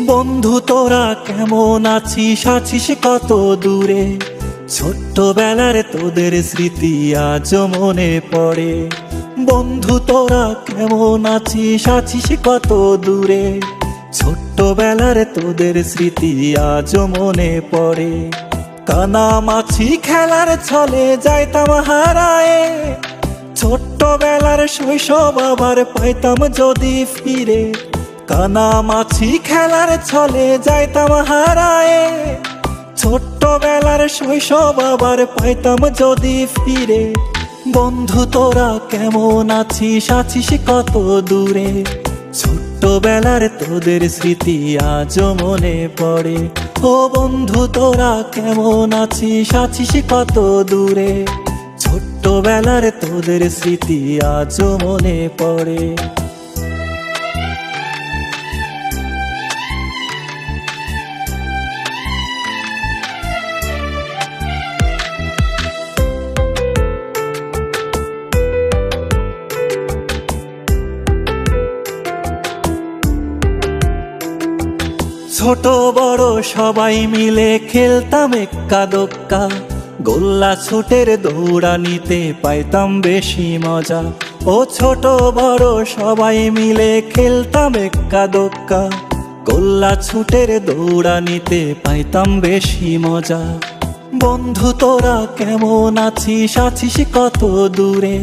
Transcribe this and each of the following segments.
বন্ধু তোরা কেমন আছিস, আছিস কত দূরে? ছোট্টবেলার তোদের স্মৃতি আজ মনে পড়ে। বন্ধু তোরা কেমন আছিস, আছিস কত দূরে? ছোট্টবেলার তোদের স্মৃতি আজ মনে পড়ে। কানামাছি খেলার ছলে যাইতাম হারায়ে, ছোট্টবেলার শৈশব আবার পাইতাম যদি ফিরে। কানামাছি খেলার ছলে যাইতাম হারায়ে, ছোট্টবেলার শৈশব আবার পাইতাম যদি ফিরে। বন্ধু তোরা কেমন আছিস, আছিস কত দূরে? ছোট্টবেলার তোদের স্মৃতি আজ মনে পড়ে। ও বন্ধু তোরা কেমন আছিস, আছিস কত দূরে? ছোট্টবেলার তোদের স্মৃতি আজ মনে পড়ে। ছোট বড় সবাই মিলে খেলতাম এক্কা দোক্কা, গোল্লা ছুটের দৌড়ানিতে পাইতাম বেশি মজা। ও ছোট বড় সবাই মিলে খেলতাম এক্কা দোক্কা, গোল্লা ছুটের দৌড়ানিতে পাইতাম বেশি মজা। বন্ধু তোরা কেমন আছিস, আছিস কত দূরে?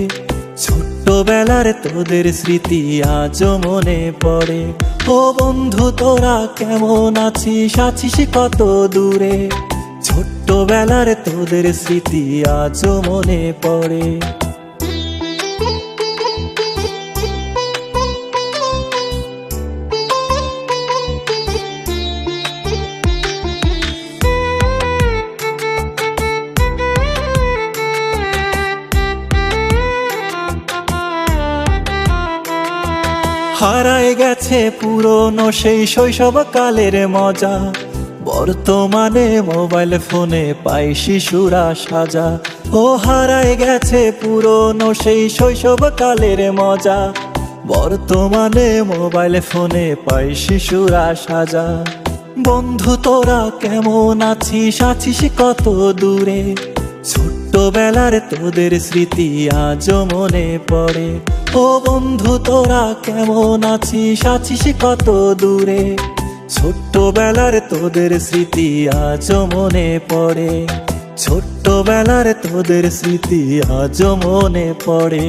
ছোট্টবেলার তোদের স্মৃতি আজ মনে পড়ে। ও বন্ধু তোরা কেমন আছিস, আছিস কত দূরে? ছোট্টবেলার তোদের স্মৃতি আজ মনে পড়ে। হারায় গেছে পুরনো সেই শৈশব কালের মজা, বর্তমানে মোবাইল ফোনে পাই শিশুরা সাজা। ও হারায় গেছে পুরনো সেই শৈশব কালের মজা, বর্তমানে মোবাইল ফোনে পাই শিশুরা সাজা। বন্ধু তোরা কেমন আছিস, আছিস কত দূরে? ছোট্টবেলার তোদের স্মৃতি আজ মনে পড়ে। ও বন্ধু তোরা কেমন আছিস, আছিস কত দূরে? ছোট্টবেলার তোদের স্মৃতি আজ মনে পড়ে। ছোট্টবেলার তোদের স্মৃতি আজ মনে পড়ে।